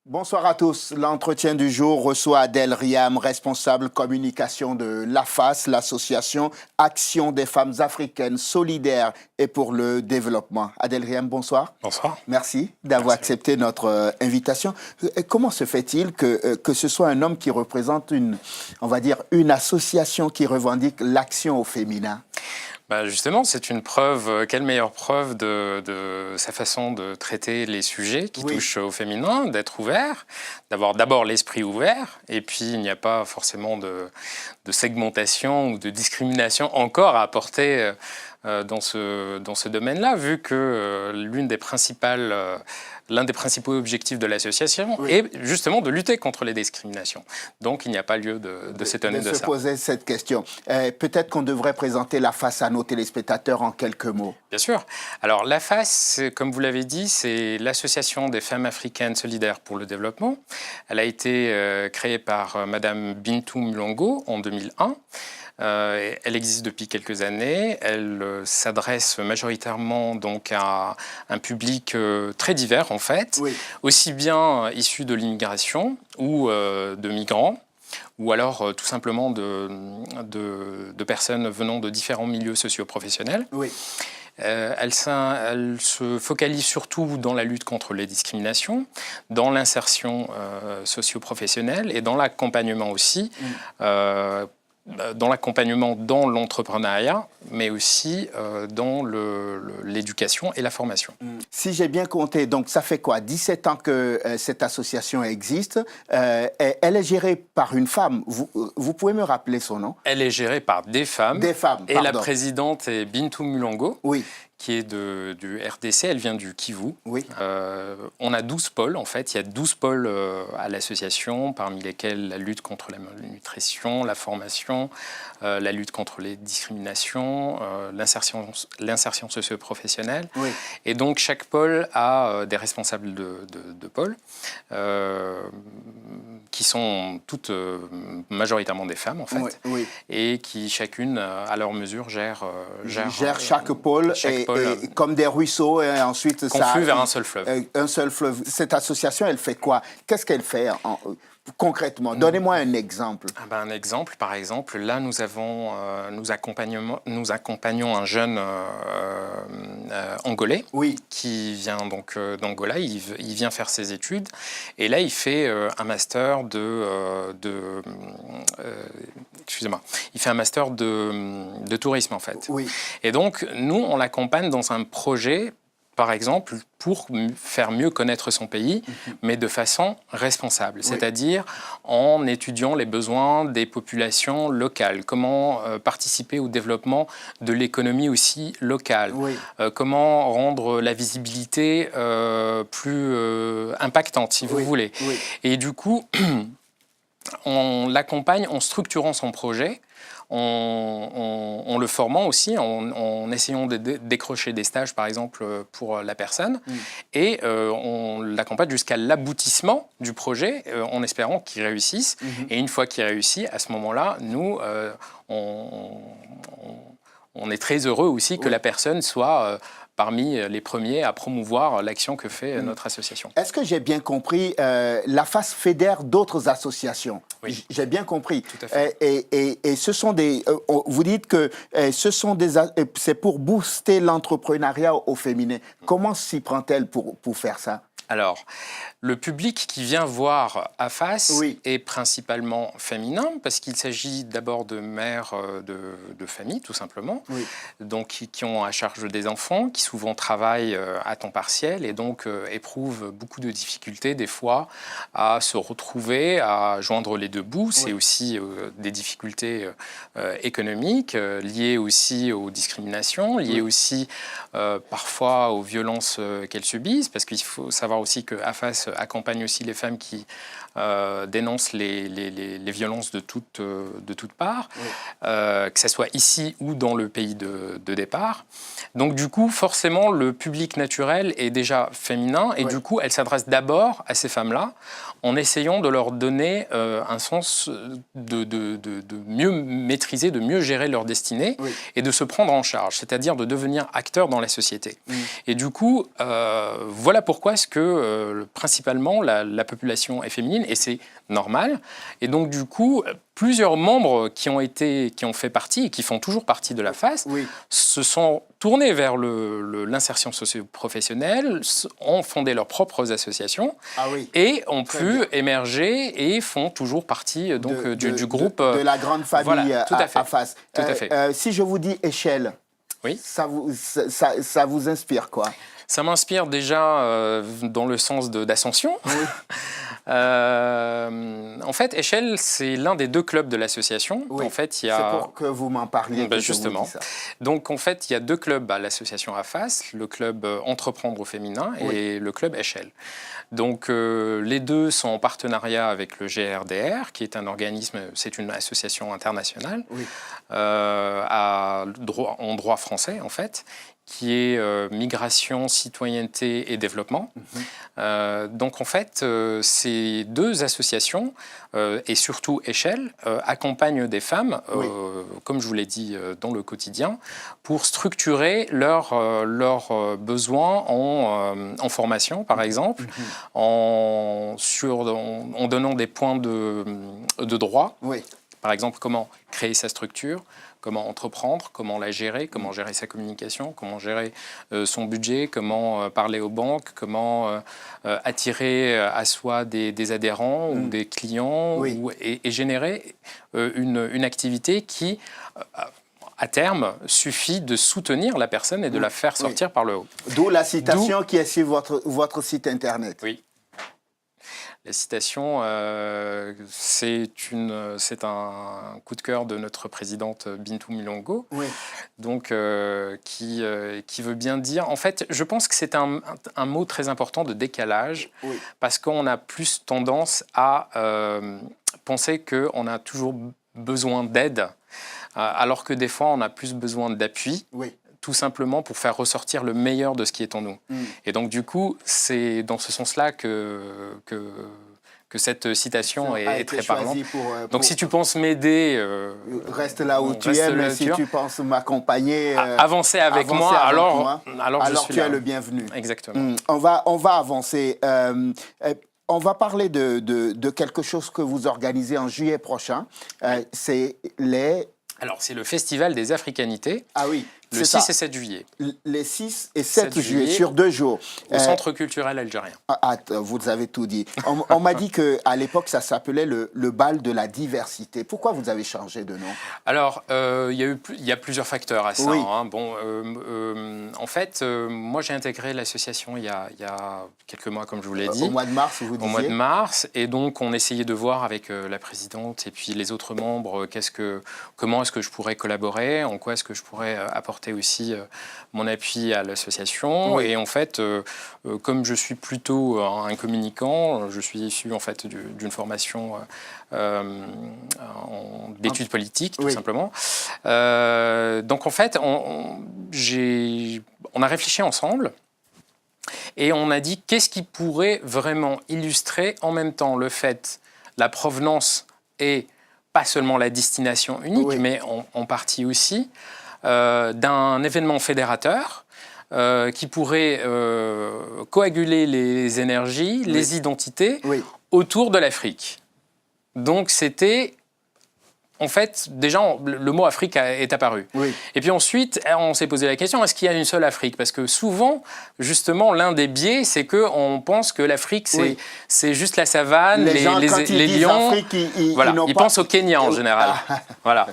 Bonsoir à tous. L'entretien du jour reçoit Adèle Riam, responsable communication de l'AFAS, l'association Action des femmes africaines solidaires et pour le développement. Adèle Riam, bonsoir. Bonsoir. Merci d'avoir accepté notre invitation. Comment se fait-il que ce soit un homme qui représente une association qui revendique l'action au féminin ? Justement, c'est une preuve, quelle meilleure preuve de sa façon de traiter les sujets qui touchent au féminin, d'être ouvert, d'avoir d'abord l'esprit ouvert, et puis il n'y a pas forcément de segmentation ou de discrimination encore à apporter dans ce domaine-là, vu que l'un des principaux objectifs de l'association est justement de lutter contre les discriminations. Donc il n'y a pas lieu de s'étonner de ça. De se poser cette question. Peut-être qu'on devrait présenter l'AFAS à nos téléspectateurs en quelques mots. Bien sûr. Alors l'AFAS, comme vous l'avez dit, c'est l'Association des femmes africaines solidaires pour le développement. Elle a été créée par Madame Bintou Mlongo en 2001. Elle existe depuis quelques années. Elle s'adresse majoritairement donc à un public très divers en fait, aussi bien issu de l'immigration ou de migrants, ou alors tout simplement de personnes venant de différents milieux socio-professionnels. Elle se focalise surtout dans la lutte contre les discriminations, dans l'insertion socio-professionnelle et dans l'accompagnement aussi. Dans l'accompagnement dans l'entrepreneuriat, mais aussi dans l'éducation et la formation. Si j'ai bien compté, donc ça fait quoi, 17 ans que cette association existe. Elle est gérée par une femme. Vous pouvez me rappeler son nom? Elle est gérée par des femmes. Des femmes, et la présidente est Bintou Mlongo. Qui est du RDC, elle vient du Kivu. On a 12 pôles, en fait. Il y a 12 pôles à l'association, parmi lesquels la lutte contre la malnutrition, la formation, la lutte contre les discriminations, l'insertion socio-professionnelle. Et donc, chaque pôle a des responsables de pôle, qui sont toutes majoritairement des femmes, en fait, et qui, chacune, à leur mesure, gèrent chaque pôle. Et comme des ruisseaux, et ensuite confluent vers un seul fleuve. Un seul fleuve. Cette association, elle fait quoi? Qu'est-ce qu'elle fait concrètement? Donnez-moi un exemple. Un exemple, par exemple, là, nous accompagnons un jeune Angolais qui vient donc d'Angola. Il vient faire ses études et là, il fait un master il fait un master de tourisme, en fait. Et donc, nous, on l'accompagne dans un projet, par exemple, pour faire mieux connaître son pays, mais de façon responsable, c'est-à-dire en étudiant les besoins des populations locales, comment participer au développement de l'économie aussi locale, comment rendre la visibilité plus impactante, si vous voulez. Et du coup, on l'accompagne en structurant son projet, en le formant aussi, en essayant de décrocher des stages, par exemple, pour la personne. Et on l'accompagne jusqu'à l'aboutissement du projet, en espérant qu'il réussisse. Et une fois qu'il réussit, à ce moment-là, nous, on est très heureux aussi que la personne soit parmi les premiers à promouvoir l'action que fait notre association. Est-ce que j'ai bien compris, l'AFAS fédère d'autres associations? J'ai bien compris. Tout à fait. Et ce sont vous dites que c'est pour booster l'entrepreneuriat au féminin. Comment s'y prend-elle pour faire ça? Alors, le public qui vient voir AFAS est principalement féminin, parce qu'il s'agit d'abord de mères de famille, tout simplement, donc qui ont à charge des enfants, qui souvent travaillent à temps partiel et donc éprouvent beaucoup de difficultés, des fois, à se retrouver, à joindre les deux bouts. C'est aussi des difficultés économiques, liées aussi aux discriminations, liées aussi parfois aux violences qu'elles subissent, parce qu'il faut savoir savoir aussi que AFAS accompagne aussi les femmes qui dénoncent les violences de toutes parts, que ce soit ici ou dans le pays de départ. Donc du coup, forcément, le public naturel est déjà féminin et du coup, elle s'adresse d'abord à ces femmes-là en essayant de leur donner un sens de mieux maîtriser, de mieux gérer leur destinée et de se prendre en charge, c'est-à-dire de devenir acteur dans la société. Et du coup, voilà pourquoi est-ce que principalement la population est féminine et c'est normal. Et donc du coup, plusieurs membres qui ont fait partie et qui font toujours partie de l'AFAS se sont tournés vers l'insertion socio-professionnelle, ont fondé leurs propres associations et ont pu émerger et font toujours partie donc, du groupe. De la grande famille AFAS. Tout à fait. Si je vous dis échelle, ça vous inspire quoi? Ça m'inspire déjà dans le sens d'ascension. En fait, Échelle, c'est l'un des deux clubs de l'association. En fait, il y a... C'est pour que vous m'en parliez. Justement. Je vous dis ça. Donc, en fait, il y a deux clubs à l'association AFAS, le club Entreprendre au féminin et le club Échelle. Donc, les deux sont en partenariat avec le GRDR, qui est un organisme, c'est une association internationale en droit français, en fait, qui est migration, citoyenneté et développement. Donc en fait, ces deux associations, et surtout Échelle, accompagnent des femmes, comme je vous l'ai dit, dans le quotidien, pour structurer leurs besoins en formation, par exemple, en donnant des points de droit. Par exemple, comment créer sa structure, comment entreprendre, comment la gérer, comment gérer sa communication, comment gérer son budget, comment parler aux banques, comment attirer à soi des adhérents ou des clients et générer une activité qui, à terme, suffit de soutenir la personne et de la faire sortir par le haut. D'où la citation qui est sur votre site internet. Oui. La citation, c'est un coup de cœur de notre présidente Bintou Milongo, donc, qui veut bien dire... En fait, je pense que c'est un mot très important de décalage, parce qu'on a plus tendance à penser qu'on a toujours besoin d'aide, alors que des fois, on a plus besoin d'appui. Tout simplement pour faire ressortir le meilleur de ce qui est en nous. Et donc, du coup, c'est dans ce sens-là que cette citation est très parlante. Donc, si tu penses m'aider... reste là où tu es, mais si tu penses m'accompagner... avancer avec moi, alors tu es le bienvenu. Exactement. On va avancer. On va parler de quelque chose que vous organisez en juillet prochain. C'est Alors, c'est le Festival des Africanités. Ah oui. Le 6 et 7 juillet. Les 6 et 7 juillet, sur 2 jours. Au Centre culturel algérien. Vous avez tout dit. On m'a dit qu'à l'époque, ça s'appelait le bal de la diversité. Pourquoi vous avez changé de nom? Alors, il y a plusieurs facteurs à ça. En fait, moi, j'ai intégré l'association il y a quelques mois, comme je vous l'ai dit. Au mois de mars, vous disiez. Au mois de mars. Et donc, on essayait de voir avec la présidente et puis les autres membres comment est-ce que je pourrais collaborer, en quoi est-ce que je pourrais apporter aussi mon appui à l'association. Et en fait, comme je suis plutôt un communicant, je suis issu en fait d'une formation d'études politiques, tout simplement. Donc en fait, on a réfléchi ensemble et on a dit qu'est-ce qui pourrait vraiment illustrer en même temps le fait, la provenance et pas seulement la destination unique, mais en partie aussi, d'un événement fédérateur qui pourrait coaguler les énergies, les identités autour de l'Afrique. Donc c'était... En fait, déjà, le mot Afrique est apparu. Et puis ensuite, on s'est posé la question, est-ce qu'il y a une seule Afrique? Parce que souvent, justement, l'un des biais, c'est qu'on pense que l'Afrique, c'est juste la savane, les lions. Afrique, ils pensent au Kenya en général. Voilà.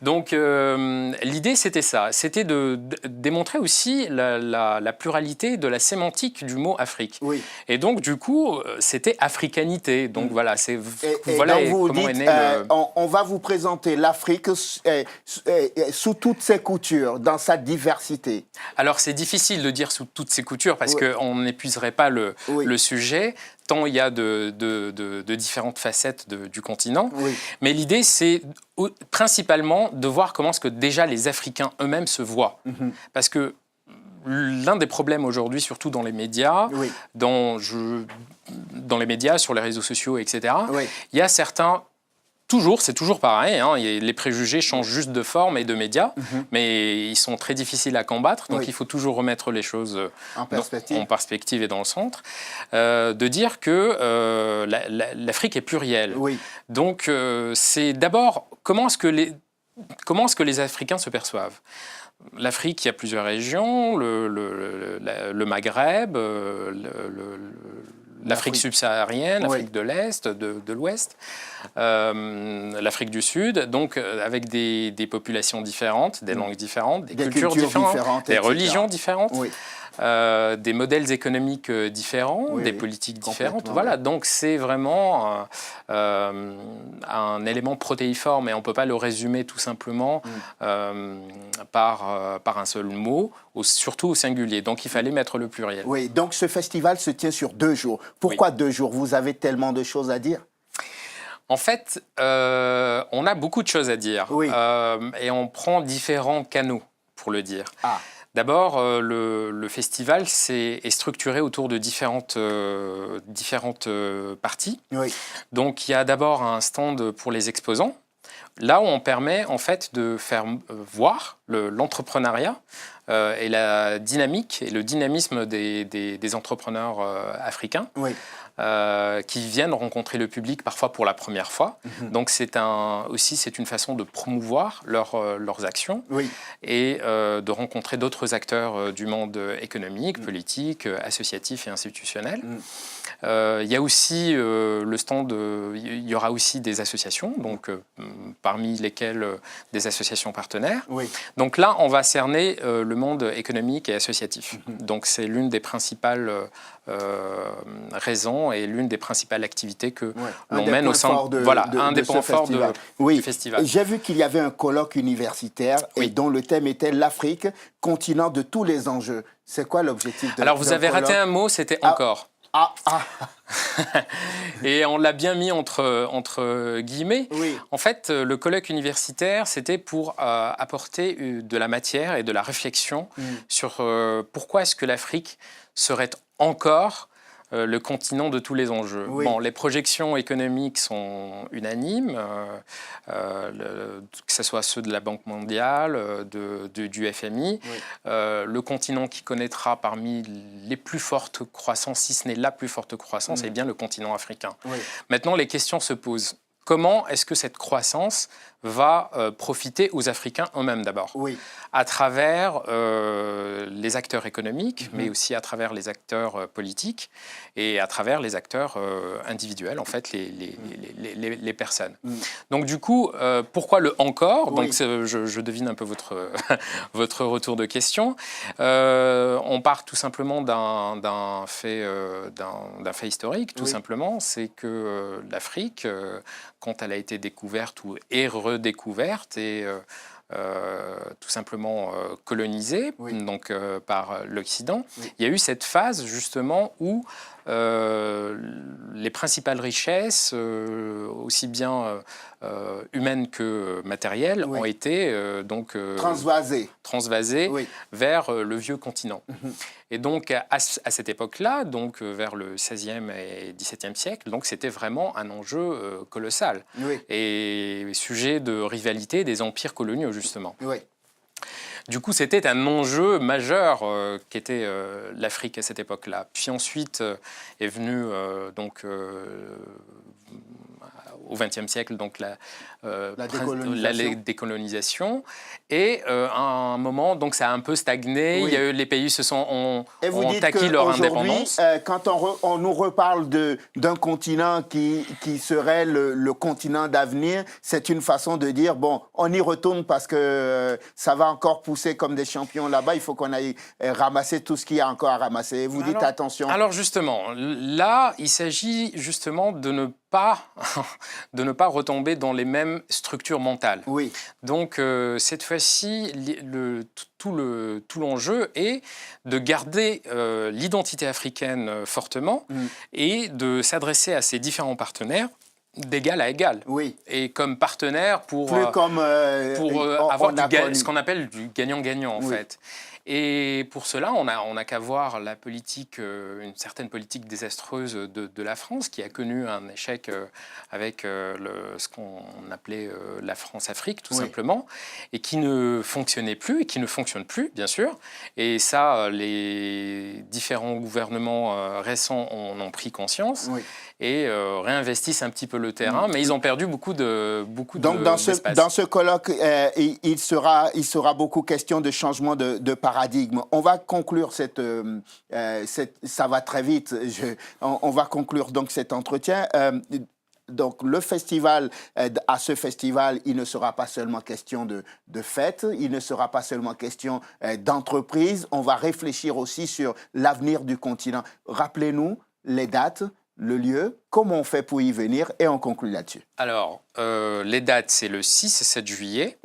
Donc l'idée, c'était ça. C'était de démontrer aussi la pluralité de la sémantique du mot Afrique. Oui. Et donc, du coup, c'était africanité. Donc voilà, c'est voilà donc vous comment dites, est né on va vous présenter l'Afrique sous toutes ses coutures, dans sa diversité. Alors, c'est difficile de dire sous toutes ses coutures parce qu'on n'épuiserait pas le sujet, tant il y a de différentes facettes du continent. Oui. Mais l'idée, c'est principalement de voir comment est-ce que déjà les Africains eux-mêmes se voient. Parce que l'un des problèmes aujourd'hui, surtout dans les médias, dans les médias, sur les réseaux sociaux, etc., il y a certains... c'est toujours pareil, hein, les préjugés changent juste de forme et de médias, mais ils sont très difficiles à combattre, donc il faut toujours remettre les choses en perspective et dans le centre, de dire que l'Afrique est plurielle. Oui. Donc c'est d'abord comment est-ce que les Africains se perçoivent. L'Afrique, il y a plusieurs régions, le Maghreb, l'Afrique subsaharienne, l'Afrique de l'Est, de l'Ouest, l'Afrique du Sud, donc avec des populations différentes, des langues différentes, des cultures différentes, des religions différentes. Oui. Des modèles économiques différents, des politiques différentes. Voilà, donc c'est vraiment un élément protéiforme et on ne peut pas le résumer tout simplement par un seul mot, surtout au singulier. Donc il fallait mettre le pluriel. Oui, donc ce festival se tient sur 2 jours. Pourquoi 2 jours? Vous avez tellement de choses à dire? En fait, on a beaucoup de choses à dire et on prend différents canaux pour le dire. Ah. D'abord, le festival est structuré autour de différentes parties. Oui. Donc, il y a d'abord un stand pour les exposants, là où on permet en fait de faire voir l'entrepreneuriat et la dynamique et le dynamisme des entrepreneurs africains. Oui. Qui viennent rencontrer le public parfois pour la première fois. Donc c'est une façon de promouvoir leurs actions et de rencontrer d'autres acteurs du monde économique, politique, associatif et institutionnel. Il y a aussi le stand, il y aura aussi des associations, donc parmi lesquelles des associations partenaires. Oui. Donc là, on va cerner le monde économique et associatif. Donc c'est l'une des principales raisons et l'une des principales activités que l'on mène au sein un des points forts du festival. J'ai vu qu'il y avait un colloque universitaire et dont le thème était l'Afrique, continent de tous les enjeux. C'est quoi l'objectif de Alors vous avez raté un mot, c'était encore. Et on l'a bien mis entre guillemets. Oui. En fait, le colloque universitaire, c'était pour apporter de la matière et de la réflexion sur pourquoi est-ce que l'Afrique serait encore le continent de tous les enjeux. Oui. Bon, les projections économiques sont unanimes, que ce soit ceux de la Banque mondiale, du FMI. Oui. Le continent qui connaîtra parmi les plus fortes croissances, si ce n'est la plus forte croissance, est bien le continent africain. Oui. Maintenant, les questions se posent. Comment est-ce que cette croissance va profiter aux Africains eux-mêmes d'abord, à travers les acteurs économiques, mais aussi à travers les acteurs politiques et à travers les acteurs individuels, en fait, les personnes. Donc du coup, pourquoi le encore? Donc je devine un peu votre retour de question. On part tout simplement d'un fait historique, tout simplement, c'est que l'Afrique, quand elle a été découverte ou est redécouverte et tout simplement colonisée donc, par l'Occident, il y a eu cette phase justement où les principales richesses, aussi bien humaines que matérielles, ont été transvasées vers le vieux continent. Et donc, à cette époque-là, donc vers le XVIe et XVIIe siècle, donc c'était vraiment un enjeu colossal et sujet de rivalité des empires coloniaux, justement. Du coup, c'était un enjeu majeur qu'était l'Afrique à cette époque-là. Puis ensuite est venu donc au XXe siècle donc la décolonisation. Et à un moment, donc ça a un peu stagné. Oui. Les pays ont acquis leur indépendance. Quand on nous reparle d'un continent qui serait le continent d'avenir, c'est une façon de dire, bon, on y retourne parce que ça va encore pousser comme des champions là-bas. Il faut qu'on aille ramasser tout ce qu'il y a encore à ramasser. Vous dites attention. Alors justement, là, il s'agit justement de ne pas retomber dans les mêmes structures mentales. Oui. Donc cette fois-ci, tout l'enjeu est de garder l'identité africaine fortement et de s'adresser à ces différents partenaires d'égal à égal. Oui. Et comme partenaire pour avoir ce qu'on appelle du gagnant-gagnant en fait. Et pour cela, on n'a qu'à voir la politique, une certaine politique désastreuse de la France, qui a connu un échec avec ce qu'on appelait la France-Afrique, tout simplement, et qui ne fonctionnait plus, et qui ne fonctionne plus, bien sûr. Et ça, les différents gouvernements récents en ont pris conscience. Oui. Et réinvestissent un petit peu le terrain, mais ils ont perdu beaucoup Donc dans ce colloque, il sera beaucoup question de changement de paradigme. On va conclure ça va très vite. On va conclure donc cet entretien. Donc à ce festival, il ne sera pas seulement question de fête, il ne sera pas seulement question d'entreprise. On va réfléchir aussi sur l'avenir du continent. Rappelez-nous les dates, le lieu, comment on fait pour y venir, et on conclut là-dessus. Alors, les dates, c'est le 6 et 7 juillet,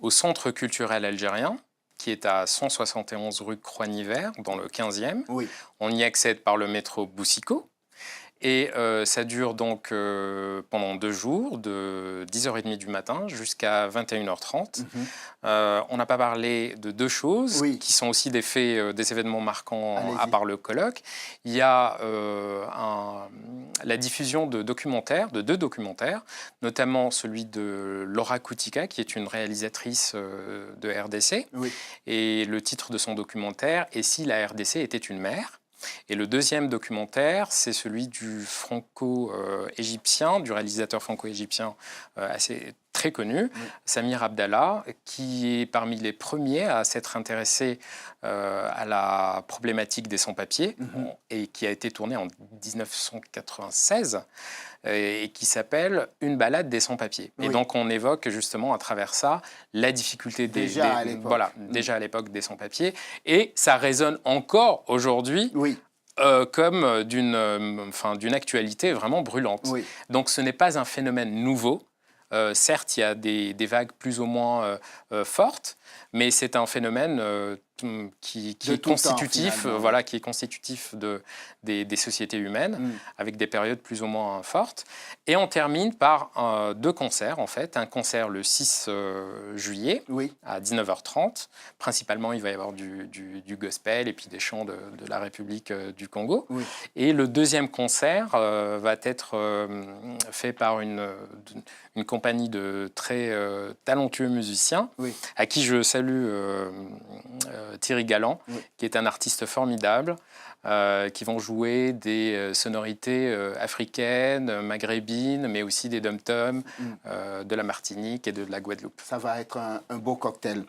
au Centre culturel algérien, qui est à 171 rue Croix-Nivert, dans le 15e. Oui. On y accède par le métro Boussicot. Et ça dure donc pendant 2 jours, de 10h30 du matin jusqu'à 21h30. On n'a pas parlé de 2 choses qui sont aussi des faits, des événements marquants à part le colloque. Il y a la diffusion de 2 documentaires, notamment celui de Laura Koutika, qui est une réalisatrice de RDC. Oui. Et le titre de son documentaire est « Si la RDC était une mère ». Et le deuxième documentaire, c'est celui du franco-égyptien, du réalisateur franco-égyptien très connu, Samir Abdallah, qui est parmi les premiers à s'être intéressé à la problématique des sans-papiers et qui a été tourné en 1996 et qui s'appelle « Une balade des sans-papiers ». Et donc on évoque justement à travers ça la difficulté déjà à l'époque des sans-papiers, et ça résonne encore aujourd'hui. Comme d'une actualité vraiment brûlante. Donc ce n'est pas un phénomène nouveau. Certes, il y a des vagues plus ou moins fortes, mais c'est un phénomène qui est constitutif, qui est constitutif des sociétés humaines, avec des périodes plus ou moins fortes. Et on termine par 2 concerts, en fait. Un concert le 6 juillet à 19h30. Principalement, il va y avoir du gospel et puis des chants de la République du Congo. Et le deuxième concert va être fait par une compagnie de très talentueux musiciens, à qui je salue Thierry Galland, qui est un artiste formidable, qui vont jouer des sonorités africaines, maghrébines, mais aussi des dom-toms, de la Martinique et de la Guadeloupe. Ça va être un beau cocktail.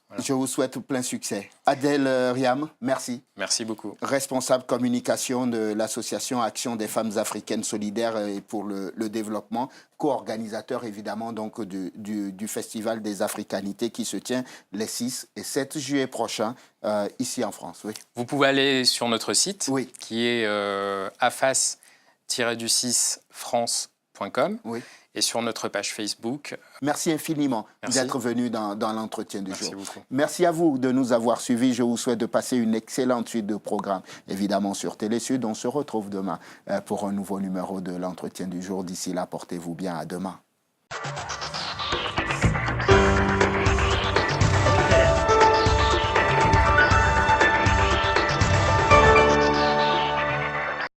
Voilà. Je vous souhaite plein succès. Adèle Riam, merci. Merci beaucoup. Responsable communication de l'association Action des femmes africaines solidaires et pour le développement, co-organisateur évidemment donc du Festival des Africanités qui se tient les 6 et 7 juillet prochains ici en France. Vous pouvez aller sur notre site qui est afas-france.com. Et sur notre page Facebook. Merci infiniment d'être venu dans l'entretien du jour. Beaucoup. Merci à vous de nous avoir suivis. Je vous souhaite de passer une excellente suite de programmes. Évidemment, sur Télésud, on se retrouve demain pour un nouveau numéro de l'entretien du jour. D'ici là, portez-vous bien. À demain.